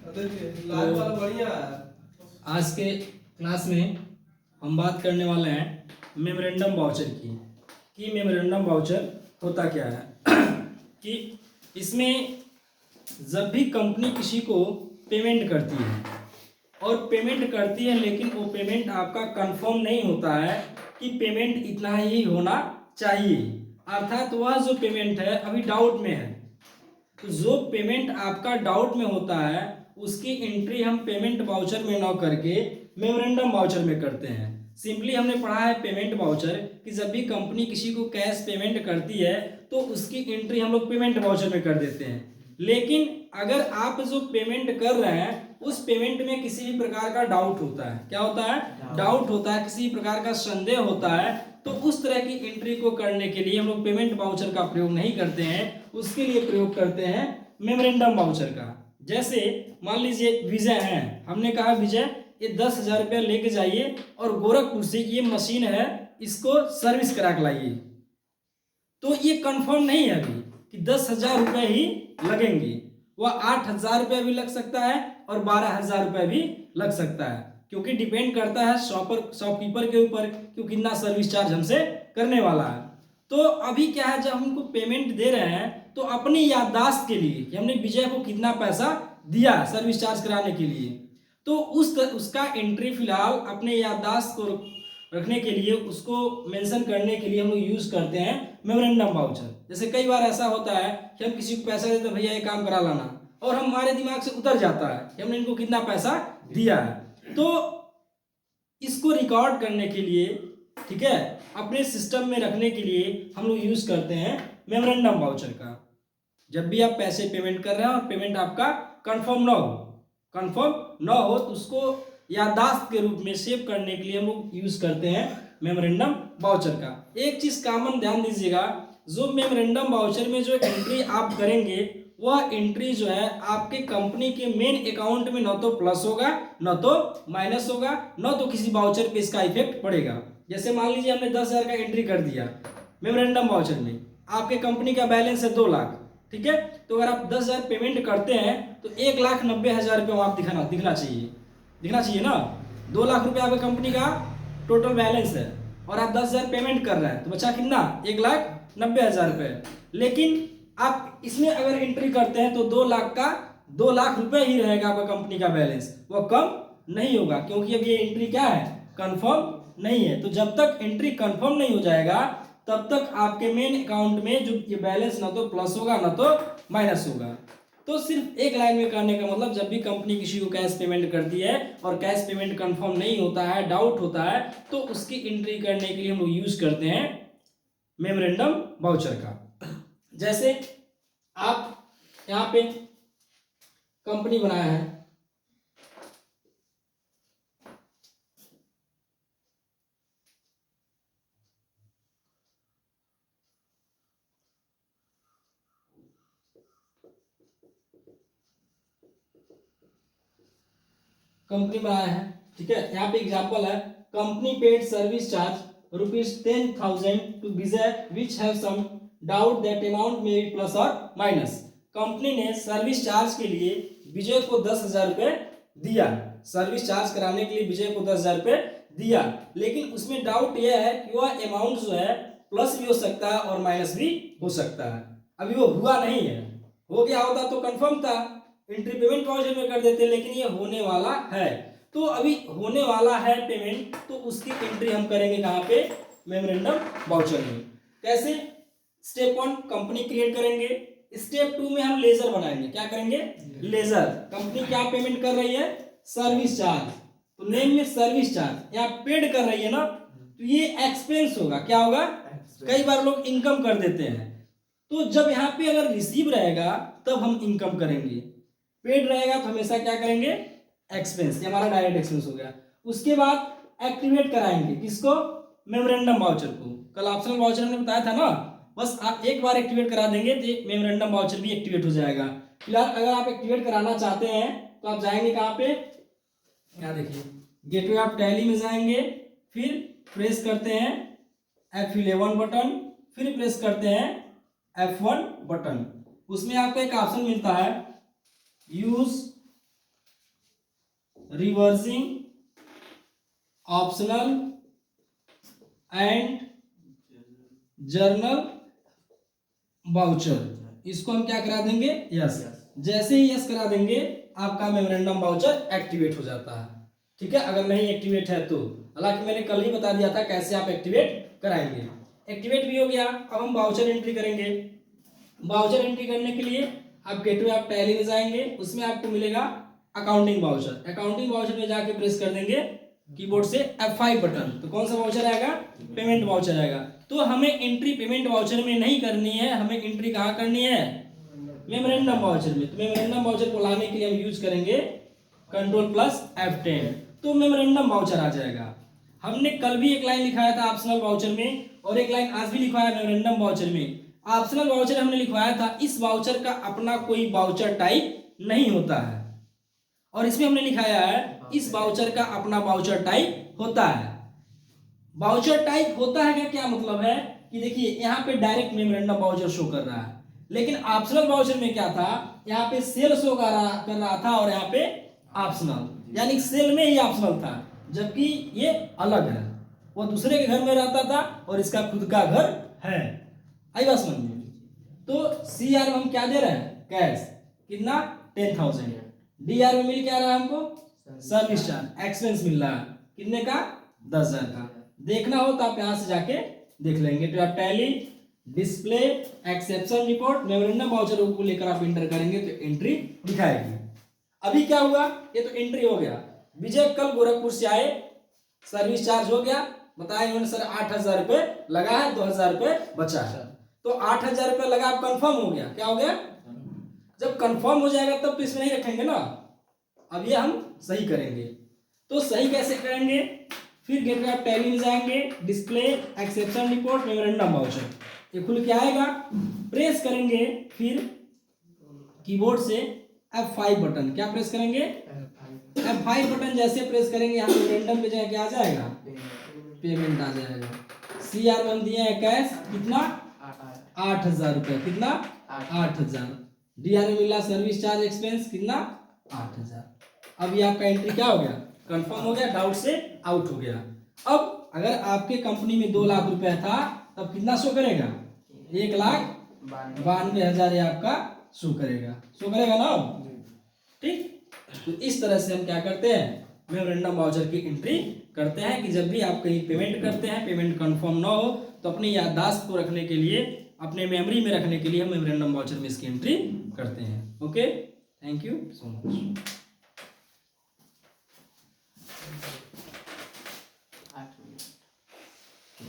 तो आज के क्लास में हम बात करने वाले हैं मेमोरेंडम वाउचर की कि मेमोरेंडम वाउचर होता क्या है कि इसमें जब भी कंपनी किसी को पेमेंट करती है और पेमेंट करती है लेकिन वो पेमेंट आपका कंफर्म नहीं होता है कि पेमेंट इतना ही होना चाहिए, अर्थात वह जो पेमेंट है अभी डाउट में है। तो जो पेमेंट आपका डाउट में होता है उसकी एंट्री हम पेमेंट वाउचर में ना करके मेमोरेंडम वाउचर में करते हैं। सिंपली हमने पढ़ा है पेमेंट वाउचर कि जब भी कंपनी किसी को कैश पेमेंट करती है तो उसकी एंट्री हम लोग पेमेंट वाउचर में कर देते हैं। लेकिन अगर आप जो पेमेंट कर रहे हैं उस पेमेंट में किसी भी प्रकार का डाउट होता है, क्या होता है? डाउट होता है, किसी प्रकार का संदेह होता है, तो उस तरह की एंट्री को करने के लिए हम लोग पेमेंट वाउचर का प्रयोग नहीं करते हैं, उसके लिए प्रयोग करते हैं मेमोरेंडम वाउचर का। जैसे मान लीजिए विजय है, हमने कहा विजय ये 10,000 रुपया लेके जाइए और गोरखपुर से ये मशीन है इसको सर्विस करा के लाइए। तो ये कंफर्म नहीं है अभी कि 10,000 रुपये ही लगेंगे, वह 8,000 रुपये भी लग सकता है और 12,000 रुपये भी लग सकता है, क्योंकि डिपेंड करता है शॉपकीपर के ऊपर कि कितना सर्विस चार्ज हमसे करने वाला है। तो अभी क्या है, जब हमको पेमेंट दे रहे हैं तो अपनी याददाश्त के लिए कि हमने विजय को कितना पैसा दिया सर्विस चार्ज कराने के लिए, तो उसका एंट्री फिलहाल अपने याददाश्त को रखने के लिए, उसको मेंशन करने के लिए हम लोग यूज करते हैं मेमोरेंडम वाउचर। जैसे कई बार ऐसा होता है कि हम किसी को पैसा देते हैं, भैया ये काम करा लाना, और हमारे दिमाग से उतर जाता है कि हमने इनको कितना पैसा दिया है। तो इसको रिकॉर्ड करने के लिए, ठीक है, अपने सिस्टम में रखने के लिए हम लोग यूज करते हैं मेमोरेंडम वाउचर का। जब भी आप पैसे पेमेंट कर रहे हैं और पेमेंट आपका कंफर्म ना हो तो उसको याददाश्त के रूप में सेव करने के लिए हम लोग यूज करते हैं मेमोरेंडम वाउचर का। एक चीज कॉमन ध्यान दीजिएगा, जो मेमोरेंडम वाउचर में जो एंट्री आप करेंगे वह एंट्री जो है आपके कंपनी के मेन अकाउंट में न तो प्लस होगा न तो माइनस होगा, न तो किसी वाउचर पे इसका इफेक्ट पड़ेगा। जैसे मान लीजिए हमने 10,000 का एंट्री कर दिया मेमोरेंडम वाउचर में, आपके कंपनी का बैलेंस है 2 लाख, ठीक है, तो अगर आप 10,000 पेमेंट करते हैं तो 1,90,000 रुपये वहाँ दिखना चाहिए ना। 2 लाख रुपये आपकी कंपनी का टोटल बैलेंस है और आप 10,000 पेमेंट कर रहे हैं तो बचा कितना? 1,90,000 रुपये। लेकिन आप इसमें अगर एंट्री करते हैं तो 2 लाख रुपये ही रहेगा आपका कंपनी का बैलेंस, वह कम नहीं होगा, क्योंकि अब ये एंट्री क्या है? कंफर्म नहीं है। तो जब तक एंट्री कंफर्म नहीं हो जाएगा तब तक आपके मेन अकाउंट में जो ये बैलेंस ना तो प्लस होगा ना तो माइनस होगा। तो सिर्फ एक लाइन में करने का मतलब, जब भी कंपनी किसी को कैश पेमेंट करती है और कैश पेमेंट कंफर्म नहीं होता है, डाउट होता है, तो उसकी एंट्री करने के लिए हम लोग यूज करते हैं मेमोरेंडम वाउचर का। जैसे आप यहाँ पे कंपनी बनाया है, कंपनी बनाया है, ठीक है, यहाँ पे एग्जांपल है, company paid service charge ₹10,000 to Vijay which have some doubt that amount may be plus और माइनस। कंपनी ने सर्विस चार्ज के लिए विजय को 10,000 रुपये दिया, सर्विस चार्ज कराने के लिए विजय को 10,000 रुपये दिया, लेकिन उसमें डाउट यह है कि वह अमाउंट जो है प्लस भी हो सकता है और माइनस भी हो सकता है। अभी वो हुआ नहीं है, हो गया होता तो कंफर्म था, एंट्री पेमेंट वाउचर में कर देते, लेकिन ये होने वाला है। तो अभी होने वाला है पेमेंट, तो उसकी एंट्री हम करेंगे कहाँ पे? मेमोरेंडम वाउचर में। कैसे? स्टेप 1 कंपनी क्रिएट करेंगे, स्टेप 2 में हम लेजर बनाएंगे। क्या करेंगे? लेजर। कंपनी क्या पेमेंट कर रही है? सर्विस चार्ज, तो नेम में सर्विस चार्ज यहाँ पेड कर रही है ना, तो ये एक्सपेंस होगा। क्या होगा? कई बार लोग इनकम कर देते हैं, तो जब यहाँ पे अगर रिसीव रहेगा तब हम इनकम करेंगे, पेड रहेगा तो हमेशा क्या करेंगे? एक्सपेंस, ये हमारा डायरेक्ट एक्सपेंस हो गया। उसके बाद एक्टिवेट कराएंगे किसको? मेमोरेंडम वाउचर को। कल ऑप्शनल वाउचर हमने बताया था ना, बस आप एक बार एक्टिवेट करा देंगे तो मेमोरेंडम वाउचर भी एक्टिवेट हो जाएगा। फिलहाल अगर आप एक्टिवेट कराना चाहते हैं तो आप जाएंगे कहाँ पे? यहाँ देखिए, गेटवे ऑफ टैली में जाएंगे, फिर प्रेस करते हैं F11 बटन, फिर प्रेस करते हैं F1 बटन। उसमें आपको एक ऑप्शन मिलता है use reversing optional and journal voucher, इसको हम क्या करा देंगे, यस। जैसे ही यस करा देंगे आपका मेमोरेंडम वाउचर एक्टिवेट हो जाता है। ठीक है, अगर नहीं एक्टिवेट है तो, हालांकि मैंने कल ही बता दिया था कैसे आप एक्टिवेट कराएंगे। एक्टिवेट भी हो गया, अब हम वाउचर एंट्री करेंगे। वाउचर एंट्री करने के लिए आप गेटवे ऑफ टैली में जाएंगे, उसमें आपको मिलेगा अकाउंटिंग वाउचर। अकाउंटिंग वाउचर में जाके प्रेस कर देंगे कीबोर्ड से F5 बटन, तो कौन सा वाउचर आएगा, पेमेंट वाउचर आएगा। तो हमें एंट्री पेमेंट वाउचर में नहीं करनी है, हमें एंट्री कहाँ करनी है, मेमोरेंडम वाउचर में। तो मेमोरेंडम वाउचर को लाने के लिए हम यूज करेंगे Ctrl+F10, तो मेमोरेंडम वाउचर आ जाएगा। हमने कल भी एक लाइन लिखाया था ऑप्शनल वाउचर में, और एक लाइन आज भी लिखवाया मेमोरेंडम वाउचर में। ऑप्शनल वाउचर हमने लिखवाया था, इस वाउचर का अपना कोई वाउचर टाइप नहीं होता है, और इसमें हमने लिखाया है इस वाउचर का अपना वाउचर टाइप होता है। वाउचर टाइप होता है क्या मतलब है कि देखिए यहाँ पे डायरेक्ट मेमोरेंडम वाउचर शो कर रहा है, लेकिन ऑप्शनल वाउचर में क्या था, यहाँ पे सेल शो कर रहा था और यहाँ पे ऑप्शनल, यानी सेल में ही ऑप्शनल था, जबकि ये अलग है। वो दूसरे के घर में रहता था और इसका खुद का घर है। आई बात समझ में। तो CR में हम क्या दे रहे हैं, कैश, कितना 10,000। DR में मिल क्या रहा है हमको, सर्विस चार्ज, एक्सपेंस मिल रहा है कितने का, 10,000 का। देखना हो तो आप यहाँ से जाके देख लेंगे। तो आप tally display exception report memorandum voucher को लेकर आप इंटर करेंगे तो एंट्री दिखाएगी। अभी क्या हुआ, ये तो एंट्री हो गया। विजय कल गोरखपुर से आए, सर्विस चार्ज हो गया, बताया इन्होंने सर 8,000 रुपये लगा है, 2,000 रुपये बचा है। तो 8,000 रुपये लगा, आप कंफर्म हो गया, क्या हो गया, जब कंफर्म हो जाएगा तब तो इसमें नहीं रखेंगे ना, अब ये हम सही करेंगे। तो सही कैसे करेंगे, फिर गेटवे ऑफ टैली में जाएंगे, display exception report memorandum voucher, ये खुल के आएगा, प्रेस करेंगे, फिर कीबोर्ड से F5 बटन, क्या प्रेस करेंगे, F5 बटन जैसे प्रेस करेंगे यहाँ मेमोरेंडम पे जाके आ जाएगा, पेमेंट आ जाएगा। CR में हम दिए हैं कैश, कितना 8,000 रुपये, कितना 8,000। DR में मिला सर्विस चार्ज एक्सपेंस, कितना 8,000। अब ये आपका एंट्री क्या हो गया, कंफर्म हो गया, डाउट से आउट हो गया। अब अगर आपके कंपनी में 2 लाख रुपया था तब कितना शो करेगा, 1,92,000 आपका शो करेगा ना। ठीक, तो इस तरह से हम क्या करते हैं, मेमोरेंडम वाउचर की एंट्री करते हैं कि जब भी आप कहीं पेमेंट करते हैं, पेमेंट कंफर्म ना हो तो अपनी याददाश्त को रखने के लिए, अपने मेमोरी में रखने के लिए हम मेमोरेंडम वाउचर में इसकी एंट्री करते हैं। Okay, thank you so much.